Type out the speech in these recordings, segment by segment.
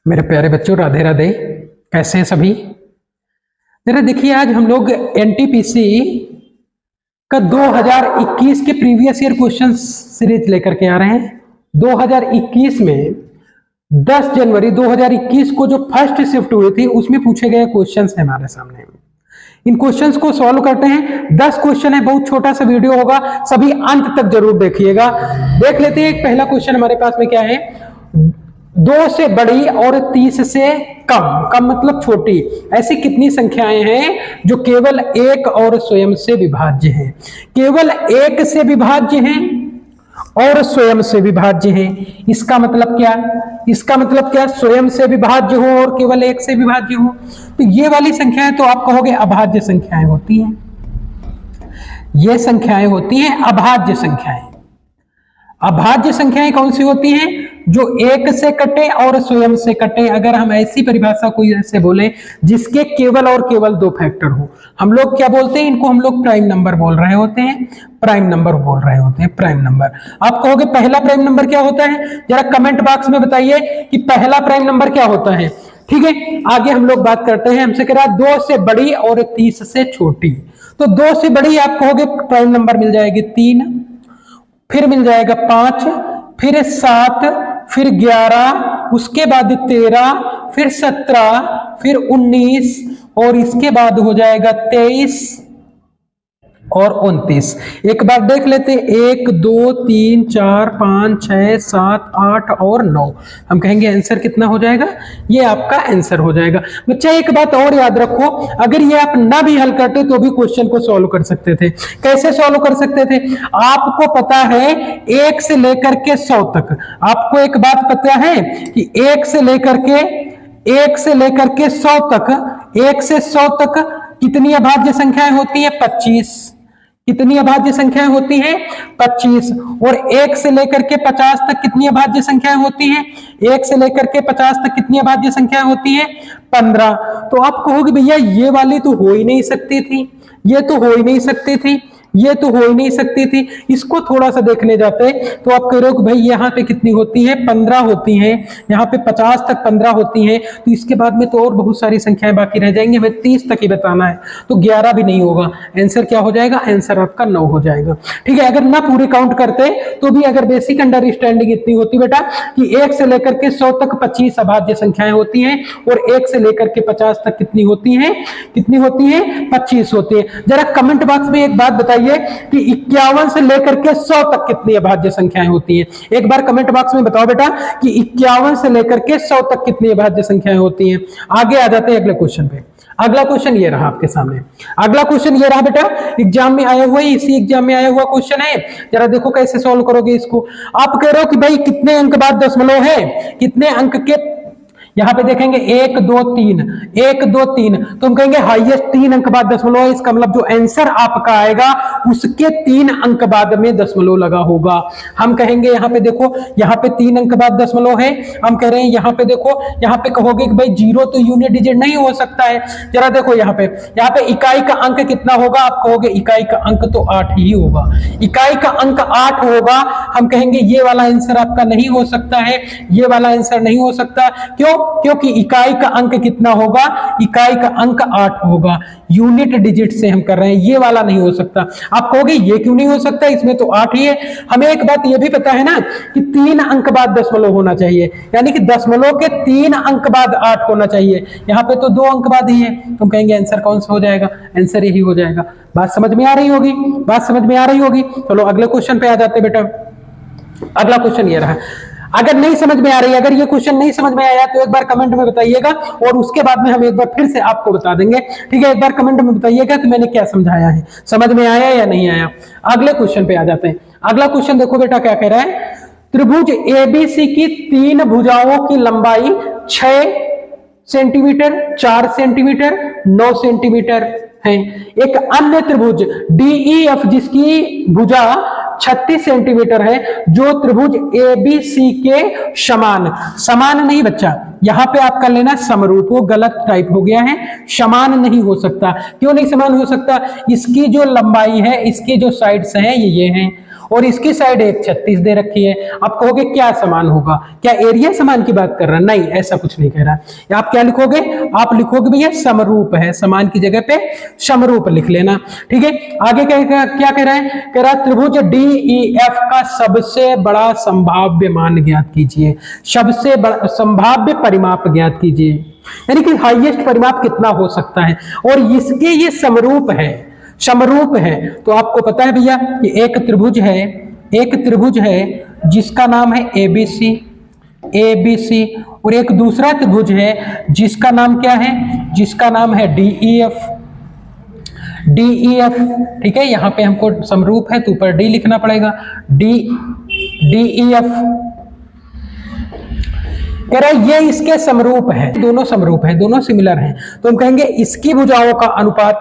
मेरे प्यारे बच्चों, राधे राधे। कैसे हैं सभी? जरा देखिए, आज हम लोग एनटीपीसी का 2021 के प्रीवियस ईयर क्वेश्चन सीरीज लेकर के आ रहे हैं। 2021 में 10 जनवरी 2021 को जो फर्स्ट शिफ्ट हुई थी उसमें पूछे गए क्वेश्चंस हैं हमारे सामने। इन क्वेश्चंस को सॉल्व करते हैं। 10 क्वेश्चन है, बहुत छोटा सा वीडियो होगा, सभी अंत तक जरूर देखिएगा। देख लेते हैं। एक पहला क्वेश्चन हमारे पास में क्या है, 2 से बड़ी और 30 से कम, कम मतलब छोटी, ऐसी कितनी संख्याएं हैं जो केवल एक और स्वयं से विभाज्य हैं? केवल एक से विभाज्य हैं और स्वयं से विभाज्य हैं। इसका मतलब क्या? इसका मतलब क्या? स्वयं से विभाज्य हो और केवल एक से विभाज्य हो, तो ये वाली संख्याएं तो आप कहोगे अभाज्य संख्याएं होती हैं। ये संख्याएं होती हैं अभाज्य संख्याएं। अभाज्य संख्याएं कौन सी होती हैं? जो एक से कटे और स्वयं से कटे। अगर हम ऐसी परिभाषा कोई ऐसे बोले जिसके केवल और केवल 2 फैक्टर हो, हम लोग क्या बोलते हैं? इनको हम लोग प्राइम नंबर बोल रहे होते हैं। प्राइम नंबर बोल रहे होते हैं, प्राइम नंबर। आप कहोगे पहला प्राइम नंबर क्या होता है? जरा कमेंट बॉक्स में बताइए कि पहला प्राइम नंबर क्या होता है। ठीक है, आगे हम लोग बात करते हैं। हमसे कह रहा है 2 से बड़ी और 30 से छोटी, तो 2 से बड़ी आप कहोगे प्राइम नंबर मिल जाएगी 3, फिर मिल जाएगा 5, फिर 7, फिर 11, उसके बाद 13, फिर 17, फिर 19 और इसके बाद हो जाएगा 23 और 29। एक बार देख लेते हैं, 1 2 3 4 5 6 7 8 और 9। हम कहेंगे आंसर कितना हो जाएगा? ये आपका आंसर हो जाएगा। बच्चा एक बात और याद रखो, अगर ये आप ना भी हल करते तो भी क्वेश्चन को सॉल्व कर सकते थे। कैसे सॉल्व कर सकते थे? आपको पता है 1 से लेकर के 100 तक, आपको एक बात पता है कि 1 से लेकर के 100 तक, 1 से 100 तक कितनी अभाज्य संख्याएं होती है? 25। कितनी अभाज्य संख्याएं होती हैं? 25। और 1 से लेकर के 50 तक कितनी अभाज्य संख्याएं होती हैं? 1 से लेकर के 50 तक कितनी अभाज्य संख्याएं होती हैं? 15। तो आप कहोगे भैया ये वाली तो हो ही नहीं सकती थी, ये तो हो ही नहीं सकती थी, ये तो हो ही नहीं सकती थी। इसको थोड़ा सा देखने जाते तो आप कह रहे हो कि भाई यहाँ पे कितनी होती है? 15 होती हैं, यहाँ पे 50 तक 15 होती हैं, तो इसके बाद में तो और बहुत सारी संख्याएं बाकी रह जाएंगी, हमें 30 तक ही बताना है, तो 11 भी नहीं होगा। आंसर क्या हो जाएगा? आंसर आपका 9 हो जाएगा। ठीक है, अगर ना पूरे काउंट करते तो भी अगर बेसिक अंडरस्टैंडिंग इतनी होती बेटा कि 1 से लेकर के 100 तक 25 अभाज्य संख्याएं होती हैं और 1 से लेकर के 50 तक कितनी होती हैं? कितनी होती हैं? 25 होती है। जरा कमेंट बॉक्स में एक बात बताइए कि 51 से लेकर के 100 तक कितनी अभाज्य संख्याएं होती हैं? एक बार कमेंट बॉक्स में बताओ बेटा कि 51 से लेकर के 100 तक कितनी अभाज्य संख्याएं होती हैं। आगे आ जाते हैं अगले क्वेश्चन पे। अगला क्वेश्चन ये रहा आपके सामने। अगला क्वेश्चन ये रहा बेटा, एग्जाम में आया हुआ, इसी एग्जाम में आया हुआ क्वेश्चन है। जरा देखो कैसे सॉल्व करोगे इसको। आप कह रहे हो कि भाई कितने अंक बाद दशमलव है? कितने अंक के? यहां पे देखेंगे 1 2 3, 1 2 3, तो हम कहेंगे हाईएस्ट 3 अंक बाद दशमलव है। इसका मतलब जो आंसर आपका आएगा उसके 3 अंक बाद में दशमलव लगा होगा। हम कहेंगे यहाँ पे देखो, यहाँ पे 3 अंक बाद दशमलव है। हम कह रहे हैं यहाँ पे देखो, यहाँ पे कहोगे कि भाई 0 तो यूनिट डिजिट नहीं हो सकता है। जरा देखो यहाँ पे इकाई का अंक कितना होगा? आप कहोगे इकाई का अंक तो 8 ही होगा। इकाई का अंक 8 होगा। हम कहेंगे ये वाला आंसर आपका नहीं हो सकता है, ये वाला आंसर नहीं हो सकता। क्यों? क्योंकि इकाई का अंक कितना होगा? इकाई का अंक 8 होगा। यूनिट डिजिट से हम कर रहे हैं, ये वाला नहीं हो सकता। आप कहोगे ये क्यों नहीं हो सकता? इसमें तो 8 ही है। हमें एक बात ये भी पता है ना कि 3 अंक बाद दशमलव होना चाहिए, यानी कि दशमलव के 3 अंक बाद 8 होना चाहिए। यहाँ पे तो 2 अंक बाद ही है, तो हम कहेंगे आंसर कौन सा हो जाएगा? आंसर यही हो जाएगा। बात समझ में आ रही होगी? बात समझ में आ रही होगी। चलो अगले क्वेश्चन पे आ जाते बेटा। अगला क्वेश्चन ये रहा। अगर नहीं समझ में आ रही, अगर ये क्वेश्चन नहीं समझ में आया तो एक बार कमेंट में बताइएगा और उसके बाद में हम एक बार फिर से आपको बता देंगे। ठीक है, एक बार कमेंट में बताइएगा कि मैंने क्या समझाया है, समझ में आया या नहीं आया। अगले क्वेश्चन पे आ जाते हैं। अगला क्वेश्चन देखो बेटा क्या कह रहा है। त्रिभुज एबीसी की 3 भुजाओं की लंबाई 6 सेंटीमीटर, 4 सेंटीमीटर, 9 सेंटीमीटर है। एक अन्य त्रिभुज डीईएफ जिसकी भुजा 36 सेंटीमीटर है, जो त्रिभुज एबीसी के समान, समान नहीं बच्चा, यहां पे आप कर लेना समरूप, वो गलत टाइप हो गया है, समान नहीं हो सकता। क्यों नहीं समान हो सकता? इसकी जो लंबाई है, इसकी जो साइड्स हैं ये हैं, और इसकी साइड एक 36 दे रखी है। आप कहोगे क्या समान होगा, क्या एरिया समान की बात कर रहा है? नहीं, ऐसा कुछ नहीं कह रहा। आप क्या लिखोगे? आप लिखोगे भैया समरूप है, समान की जगह पे समरूप लिख लेना। ठीक है, आगे क्या कह रहा है? कह रहा है त्रिभुज DEF का सबसे बड़ा संभाव्य मान ज्ञात कीजिए, सबसे बड़ा संभाव्य परिमाप ज्ञात कीजिए, यानी कि हाईएस्ट परिमाप कितना हो सकता है, और इसके ये समरूप है, समरूप है। तो आपको पता है भैया कि एक त्रिभुज है जिसका नाम है ABC, और एक दूसरा त्रिभुज है जिसका नाम क्या है? जिसका नाम है DEF। ठीक है, यहां पे हमको समरूप है तो ऊपर D लिखना पड़ेगा, DEF। कह रहा है ये इसके समरूप है, दोनों समरूप है, दोनों सिमिलर हैं, तो हम कहेंगे इसकी भुजाओं का अनुपात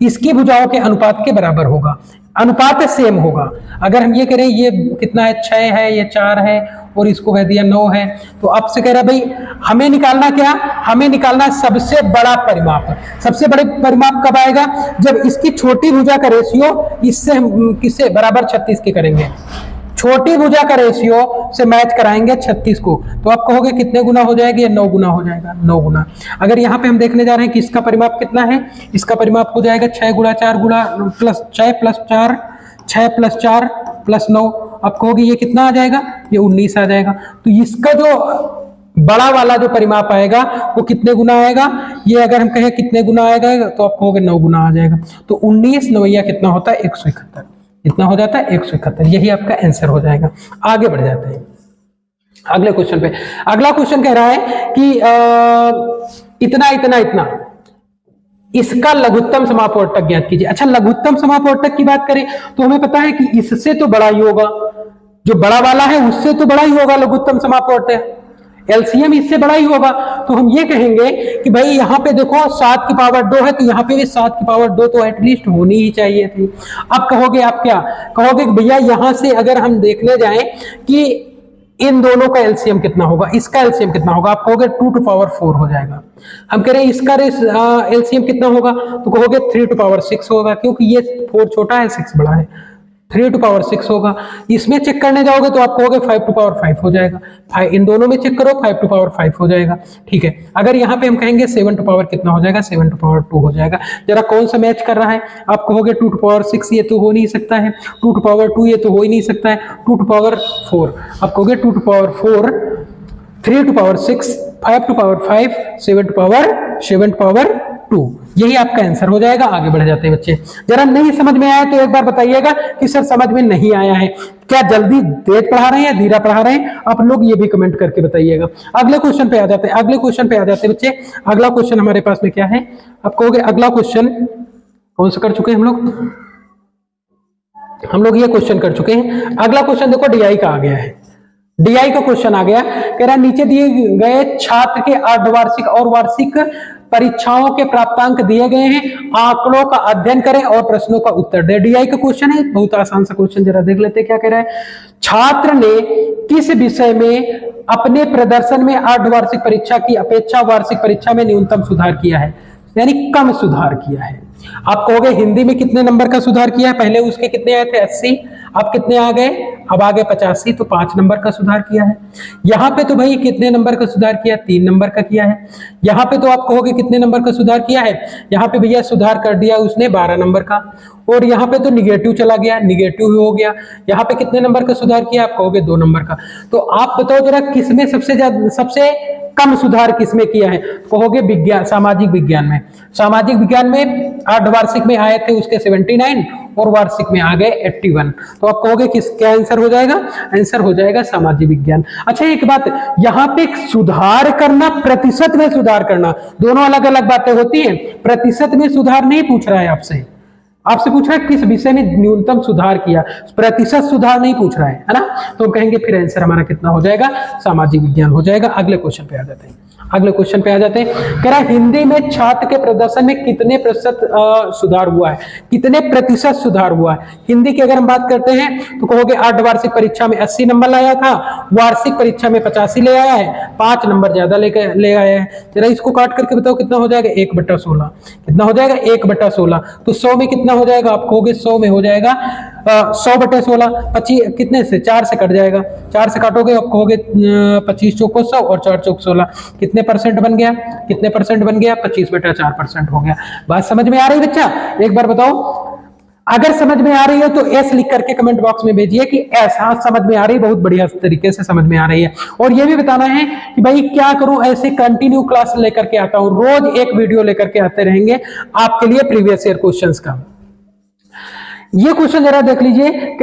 इसकी भुजाओं के अनुपात के बराबर होगा, अनुपात सेम होगा। अगर हम ये करें ये कितना है? 6 है, ये 4 है, और इसको कह दिया 9 है, तो आपसे कह रहा है भाई हमें निकालना क्या? हमें निकालना सबसे बड़ा परिमाप। सबसे बड़े परिमाप कब आएगा? जब इसकी छोटी भुजा का रेशियो इससे हम किससे बराबर 36 के करेंगे, छोटी भुजा का रेशियो से मैच कराएंगे 36 को, तो आप कहोगे कितने गुना हो जाएगा? ये 9 गुना हो जाएगा, 9 गुना। अगर यहाँ पे हम देखने जा रहे हैं कि इसका परिमाप कितना है, इसका परिमाप हो जाएगा 6 गुणा 4 गुणा प्लस 6 प्लस 4, 6 प्लस 4 प्लस 9, आप कहोगे ये कितना आ जाएगा? ये 19 आ जाएगा। तो इसका जो बड़ा वाला जो परिमाप आएगा वो कितने गुना आएगा? ये अगर हम कहें कितने गुना आएगा तो आप कहोगे 9 गुना आ जाएगा। तो 19 9 कितना होता है? 171, इतना हो जाता है 171। यही आपका आंसर हो जाएगा। आगे बढ़ जाते हैं अगले क्वेश्चन पे। अगला क्वेश्चन कह रहा है कि इतना इतना इतना इसका लघुत्तम समापवर्तक ज्ञात कीजिए। अच्छा, लघुत्तम समापवर्तक की बात करें तो हमें पता है कि इससे तो बड़ा ही होगा, जो बड़ा वाला है उससे तो बड़ा ही होगा लघुत्तम समापवर्तक, एलसीएम इससे बड़ा ही होगा। तो हम ये कहेंगे कि भाई यहाँ पे देखो 7 की पावर 2 है, तो यहाँ पे भी 7 की पावर 2 तो एटलीस्ट होनी ही चाहिए थी। अब कहोगे, आप क्या कहोगे कि भैया यहाँ से अगर हम देखने जाएं कि इन दोनों का एलसीएम कितना होगा, इसका एलसीएम कितना होगा, आप कहोगे 2 टू पावर 4 हो जाएगा। हम कह रहे हैं इसका एलसीएम कितना होगा, तो कहोगे 3 टू पावर 6 होगा, क्योंकि ये 4 छोटा है 6 बड़ा है, 3 टू पावर 6 होगा। इसमें चेक करने जाओगे तो आप कहोगे 5 टू पावर 5 हो जाएगा। इन दोनों में चेक करो 5 टू पावर 5 हो जाएगा। ठीक है, अगर यहाँ पे हम कहेंगे 7 टू पावर कितना हो जाएगा? 7 टू पावर 2 हो जाएगा। जरा कौन सा मैच कर रहा है? आप कहोगे 2 टू पावर 6 ये तो हो नहीं सकता है, 2 टू पावर 2 ये तो हो ही नहीं सकता है, 2 टू पावर 4 आप कहोगे 2 to power 4, 3 to power 6, 5 to power 5, 7 to power 2। यही आपका आंसर हो जाएगा। आगे बढ़ जाते हैं बच्चे। जरा नहीं समझ में आया तो एक बार बताइएगा कि सर समझ में नहीं आया है। क्या जल्दी तेज पढ़ा रहे हैं या धीरा पढ़ा रहे हैं? आप लोग ये भी कमेंट करके बताइएगा। अगले क्वेश्चन पे आ जाते हैं बच्चे। अगला क्वेश्चन हमारे पास में क्या है? आप कहोगे अगला क्वेश्चन कौन सा कर चुके हैं हम लोग ये क्वेश्चन कर चुके हैं। अगला क्वेश्चन देखो डीआई का आ गया है। डीआई का क्वेश्चन आ गया, कह रहा नीचे दिए गए छात्र के अर्धवार्षिक और वार्षिक परीक्षाओं के प्राप्तांक दिए गए हैं, आंकड़ों का अध्ययन करें और प्रश्नों का उत्तर दें। डीआई का क्वेश्चन है, बहुत आसान सा क्वेश्चन, जरा देख लेते हैं क्या कह रहा है। छात्र ने किस विषय में अपने प्रदर्शन में अर्धवार्षिक परीक्षा की अपेक्षा वार्षिक परीक्षा में न्यूनतम सुधार किया है, यानी कम सुधार किया है। आप कहोगे हिंदी में कितने नंबर का सुधार किया है? पहले उसके कितने आए थे? 80, अब कितने आ गए? अब आ गए 85, तो 5 नंबर का सुधार किया है। यहाँ पे तो भाई कितने नंबर का सुधार किया? 3 नंबर का किया है। यहाँ पे तो आप कहोगे कितने नंबर का सुधार किया है? यहाँ पे भैया सुधार कर दिया उसने 12 नंबर का, और यहाँ पे तो निगेटिव चला गया, निगेटिव हो गया। यहाँ पे कितने नंबर का सुधार किया? आप कहोगे 2 नंबर का। तो आप बताओ जरा किसमें सबसे कम सुधार किसमें किया है? कहोगे विज्ञान, सामाजिक विज्ञान में। सामाजिक विज्ञान में अर्धवार्षिक में आए थे उसके 79 और वार्षिक में आ गए 81। तो आप कहोगे किस क्या आंसर हो जाएगा? आंसर हो जाएगा सामाजिक विज्ञान। अच्छा, एक बात यहाँ पे सुधार करना, प्रतिशत में सुधार करना, दोनों अलग अलग बातें होती हैं। प्रतिशत में सुधार नहीं पूछ रहा है आपसे पूछ रहा है किस विषय में न्यूनतम सुधार किया, प्रतिशत सुधार नहीं पूछ रहा है ना। तो हम कहेंगे फिर आंसर हमारा कितना हो जाएगा? सामाजिक विज्ञान हो जाएगा। अगले क्वेश्चन पे आ जाते हैं। कह रहा है हिंदी में छात्र के प्रदर्शन में कितने प्रतिशत सुधार हुआ है, कितने प्रतिशत सुधार हुआ है? हिंदी की अगर हम बात करते हैं तो कहोगे अर्धवार्षिक परीक्षा में 80 नंबर लाया था, वार्षिक परीक्षा में 85 ले आया है, 5 नंबर ज्यादा ले आया है। जरा इसको काट करके बताओ कितना हो जाएगा? 1/16। कितना हो जाएगा? 1/16। तो 100 में कितना कितना हो जाएगा, आप कहोगे 100 में हो जाएगा 100/16, 25 कितने से 4 से कट जाएगा, 4 से काटोगे आप कहोगे 25 चौको 100 और 4 चौक 16, कितने परसेंट बन गया, कितने परसेंट बन गया, 25/4% हो गया। बात समझ में आ रही बच्चा? एक बार बताओ, अगर समझ में आ रही है तो एस लिख करके कमेंट बॉक्स में भेजिए कि एस, हाँ समझ में आ रही है, बहुत बढ़िया तरीके से समझ में आ रही है। और ये भी बताना है कि भाई क्या करूं, ऐसे कंटिन्यू क्लास लेकर के आता हूं, रोज एक वीडियो लेकर के आते रहेंगे आपके लिए प्रीवियस ईयर क्वेश्चंस का। ये क्वेश्चन जरा देख लीजिए,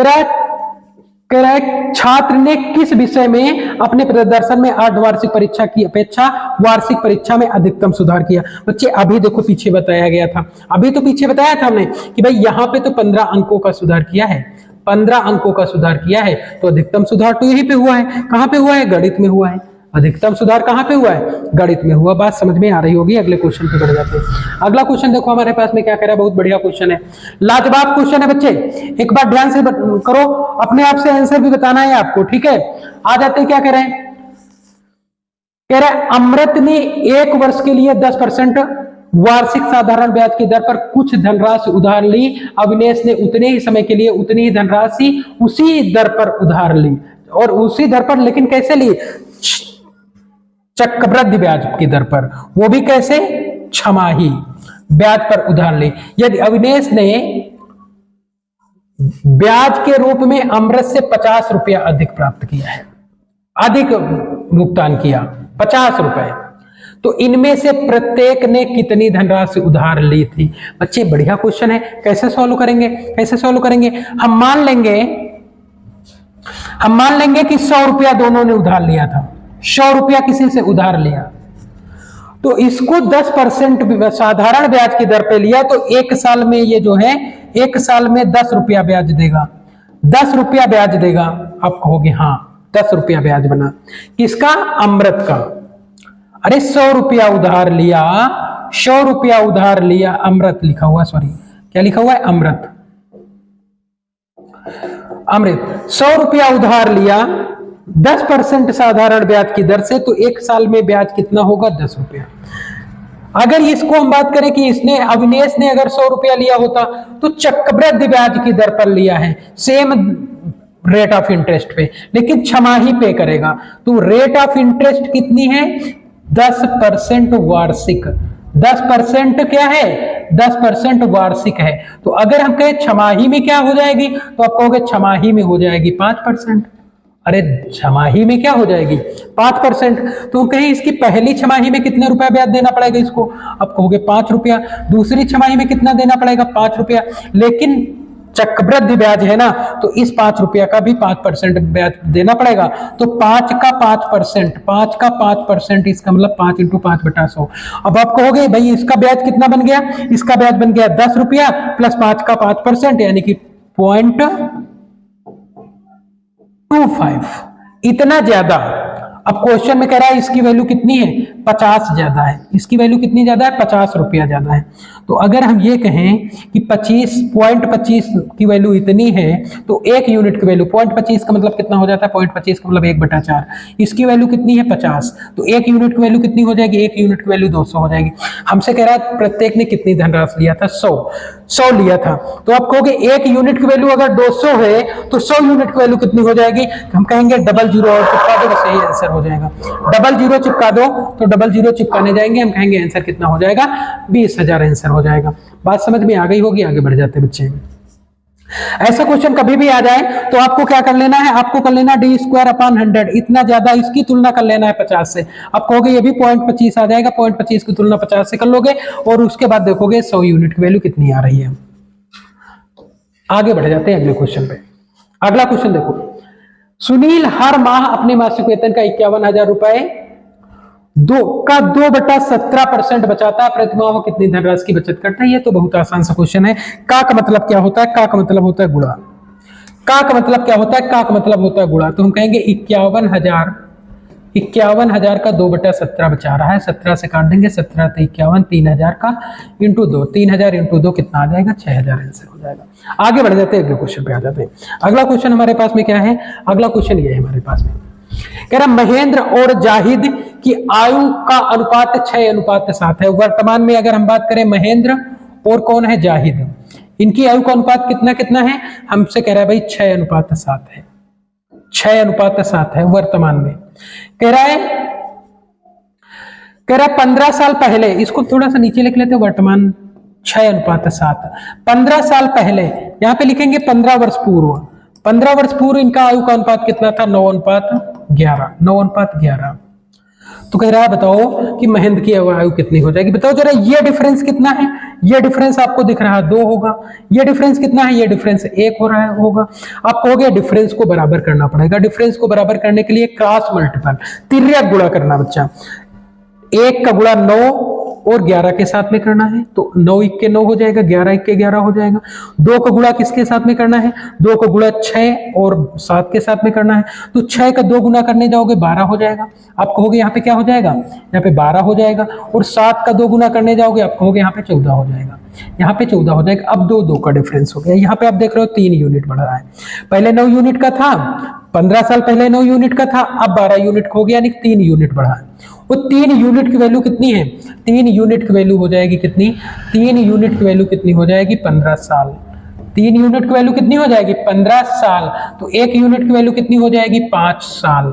छात्र ने किस विषय में अपने प्रदर्शन में अर्धवार्षिक परीक्षा की अपेक्षा वार्षिक परीक्षा में अधिकतम सुधार किया। बच्चे अभी देखो पीछे बताया गया था, अभी तो पीछे बताया था हमने कि भाई यहां पे तो 15 अंकों का सुधार किया है, 15 अंकों का सुधार किया है, तो अधिकतम सुधार तो यहीं पे हुआ है। कहां पे हुआ है? गणित में हुआ है। अधिकतम सुधार कहां पे हुआ है? गणित में हुआ। बात समझ में आ रही होगी। अगले क्वेश्चन पे बढ़ जाते हैं। अगला क्वेश्चन देखो हमारे पास में क्या कह रहा है, बहुत बढ़िया क्वेश्चन है, लाजवाब क्वेश्चन है बच्चे, एक बार ध्यान से करो, अपने आप से आंसर भी बताना है आपको, ठीक है। आ जाते हैं, क्या कह रहे हैं, कह रहा है अमृत ने 1 वर्ष के लिए 10% वार्षिक साधारण ब्याज की दर पर कुछ धनराशि उधार ली, अविनेश ने उतने ही समय के लिए उतनी ही धनराशि उसी दर पर उधार ली, और उसी दर पर, लेकिन कैसे ली? चक्रवृद्धि ब्याज की दर पर, वो भी कैसे? छमाही ब्याज पर उधार ली। यदि अविनेश ने ब्याज के रूप में अमृत से 50 रुपया अधिक प्राप्त किया है, अधिक भुगतान किया 50 रुपए, तो इनमें से प्रत्येक ने कितनी धनराशि उधार ली थी? बच्चे बढ़िया क्वेश्चन है, कैसे सॉल्व करेंगे, कैसे सॉल्व करेंगे? हम मान लेंगे कि 100 रुपया दोनों ने उधार लिया था, 100 रुपया किसी से उधार लिया, तो इसको 10% साधारण ब्याज की दर पे लिया, तो 1 साल में ये जो है 1 साल में 10 रुपया ब्याज देगा, 10 रुपया ब्याज देगा। आप कहोगे हाँ 10 रुपया ब्याज बना, किसका? अमृत का। अरे 100 रुपया उधार लिया, 100 रुपया उधार लिया, अमृत लिखा हुआ, सॉरी क्या लिखा हुआ है? अमृत, अमृत 100 रुपया उधार लिया 10% साधारण ब्याज की दर से, तो 1 साल में ब्याज कितना होगा? 10 रुपया। अगर इसको हम बात करें कि इसने, अविनेश ने अगर 100 रुपया लिया होता तो चक्रवृद्धि ब्याज की दर पर लिया है, सेम रेट ऑफ इंटरेस्ट पे, लेकिन छमाही पे करेगा, तो रेट ऑफ इंटरेस्ट कितनी है? 10% वार्षिक। 10% क्या है? 10% वार्षिक है। तो अगर हम कहें छमाही में क्या हो जाएगी, तो आप कहोगे छमाही में हो जाएगी 5%। अरे छमाही में क्या हो जाएगी? 5%। तो कहीं इसकी पहली छमाही में कितने रुपया ब्याज देना पड़ेगा इसको? आप कहोगे 5 रुपया। दूसरी छमाही में कितना देना पड़ेगा? 5 रुपया। लेकिन चक्रवृद्धि ब्याज है ना, तो इस 5 रुपया का भी 5% ब्याज देना पड़ेगा, तो 5 का 5%, 5 का 5%, इसका मतलब 5 × 5/100। अब आप कहोगे भाई इसका ब्याज कितना बन गया? इसका ब्याज बन गया 10 रुपया प्लस 5 का 5%, यानी कि 0.25, इतना ज्यादा। अब क्वेश्चन में कह रहा है इसकी वैल्यू कितनी है? 50 ज्यादा है। इसकी वैल्यू कितनी ज्यादा है? 50 रुपया ज्यादा है। तो अगर हम ये कहें कि 25.25 की वैल्यू इतनी है, तो 1 यूनिट की वैल्यू 0.25 का मतलब कितना हो जाता है? 0.25 का मतलब 1/4। इसकी वैल्यू कितनी है? 50, तो 1 यूनिट की वैल्यू कितनी हो जाएगी? 1 यूनिट की वैल्यू 200 हो जाएगी। हमसे कह रहा है प्रत्येक ने कितनी धनराशि लिया था? 100 लिया था। तो आप कहोगे 1 यूनिट की वैल्यू अगर 200 है तो 100 यूनिट की वैल्यू कितनी हो जाएगी? हम कहेंगे डबल जीरो और चिपका दो, बस यही आंसर हो जाएगा। डबल जीरो चिपका दो, तो डबल जीरो चिपकाने जाएंगे, हम कहेंगे आंसर कितना हो जाएगा? 20,000 आंसर हो जाएगा। बात समझ में आ गई होगी। आगे बढ़ जाते बच्चे। ऐसा क्वेश्चन कभी भी आ जाए तो आपको क्या कर लेना है? आपको कर लेना d²/100, इतना ज्यादा इसकी तुलना कर लेना है 50 से। आप कहोगे ये भी 0.25 आ जाएगा, 0.25 की तुलना 50 से कर लोगे, और उसके बाद देखोगे 100 यूनिट की वैल्यू कितनी आ रही है। आगे बढ़ जाते हैं अगले क्वेश्चन पे। अगला क्वेश्चन देखो, सुनील हर माह अपने मासिक वेतन का 51,000 रुपए 2/17% बचाता है, प्रति माह वो कितनी धनराशि की बचत करता है? ये तो बहुत आसान सा क्वेश्चन है। का मतलब क्या होता है? का मतलब होता है गुणा। का मतलब क्या होता है? का मतलब होता है गुणा। तो हम कहेंगे 51,000 का 2/17 बचा रहा है, 17 से काट देंगे, 17 तो 51, 3,000 का इंटू 2, 3,000 इंटू 2 कितना आ जाएगा? 6,000 आंसर हो जाएगा। आगे बढ़ जाते हैं, अगले क्वेश्चन पे आ जाते हैं। अगला क्वेश्चन हमारे पास में क्या है? अगला क्वेश्चन ये है हमारे पास में, कह रहा महेंद्र और जाहिद की आयु का अनुपात 6:7 है। वर्तमान में अगर हम बात करें महेंद्र और कौन है? जाहिद, इनकी आयु का अनुपात कितना कितना है, हमसे कह रहा है भाई 6:7 है, 6:7 है वर्तमान में। कह रहा है 15 साल पहले, इसको थोड़ा सा नीचे लिख लेते हैं, वर्तमान 6:7। 15 साल पहले, यहां पे लिखेंगे 15 वर्ष पूर्व, 15 वर्ष पूर्व इनका आयु का अनुपात कितना था, 9:11, 9:11। तो कह रहा है बताओ कि महेंद्र की आयु कितनी हो जाएगी, बताओ जरा। ये डिफरेंस कितना है, ये डिफरेंस आपको दिख रहा है 2 होगा, ये डिफरेंस कितना है, ये डिफरेंस 1 हो रहा है होगा। आप कहोगे डिफरेंस को बराबर करना पड़ेगा, डिफरेंस को बराबर करने के लिए क्रॉस मल्टीपल, तिर्यक गुणा करना बच्चा। 1 का गुणा 9 और 11 के साथ में करना है, तो 9 1 के 9 हो जाएगा, 11 1 के 11 हो जाएगा। 2 का गुणा किसके साथ में करना है, 2 का गुणा 6 और 7 के साथ में करना है, तो 6 का 2 गुना करने जाओगे 12 हो जाएगा। आप कहोगे यहाँ पे क्या हो जाएगा, यहाँ पे 12 हो जाएगा, और 7 का 2 गुना करने जाओगे आप कहोगे यहाँ पे 14 हो जाएगा, यहाँ पे 14 हो जाएगा। अब 2 का डिफरेंस हो गया, यहाँ पे आप देख रहे हो 3 यूनिट बढ़ रहा है। पहले 9 यूनिट का था, 15 साल पहले 9 यूनिट का था, अब 12 यूनिट हो गया, यानी 3 यूनिट बढ़ा है। वो 3 यूनिट की वैल्यू कितनी है, 3 यूनिट की वैल्यू हो जाएगी कितनी, 3 यूनिट की वैल्यू कितनी हो जाएगी, 15 साल। 3 यूनिट की वैल्यू कितनी हो जाएगी, 15 साल। तो 1 यूनिट की वैल्यू कितनी हो जाएगी, 5 साल,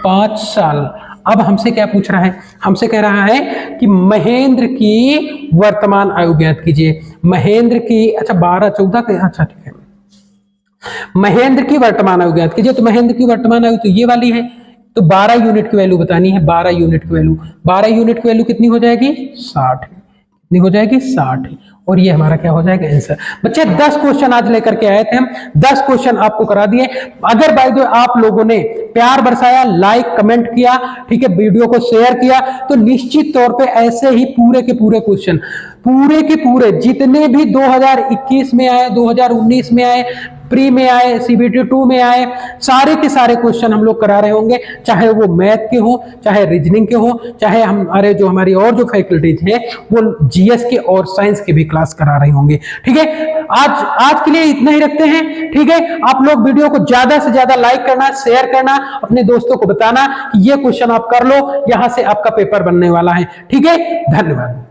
5 साल। अब हमसे क्या पूछ रहा है, हमसे कह रहा है कि महेंद्र की वर्तमान आयु ज्ञात कीजिए। महेंद्र की, अच्छा 12 14 के, अच्छा ठीक है, महेंद्र की वर्तमान आयु ज्ञात कीजिए। तो महेंद्र की वर्तमान आयु तो ये वाली है, तो 12 यूनिट की वैल्यू बतानी है, 12 यूनिट की वैल्यू, 12 यूनिट की वैल्यू कितनी हो जाएगी, 60, कितनी हो जाएगी, 60। और ये हमारा क्या हो जाएगा, आंसर। बच्चे 10 क्वेश्चन आज लेकर के आए थे हम, 10 क्वेश्चन आपको करा दिए। अगर बाय द वे आप लोगों ने प्यार बरसाया, लाइक कमेंट किया, ठीक है, वीडियो को शेयर किया, तो निश्चित तौर पे ऐसे ही पूरे के पूरे क्वेश्चन, पूरे के पूरे जितने भी 2021 में आए, 2019 में आए, प्री में आए, सीबीटी 2 में आए, सारे के सारे क्वेश्चन हम लोग करा रहे होंगे, चाहे वो मैथ के हो, चाहे रीजनिंग के हो, चाहे हमारे जो हमारी और जो फैकल्टीज हैं वो जीएस के और साइंस के भी क्लास करा रहे होंगे। ठीक है, आज के लिए इतना ही रखते हैं। ठीक है, आप लोग वीडियो को ज्यादा से ज्यादा लाइक करना, शेयर करना, अपने दोस्तों को बताना कि ये क्वेश्चन आप कर लो, यहां से आपका पेपर बनने वाला है। ठीक है, धन्यवाद।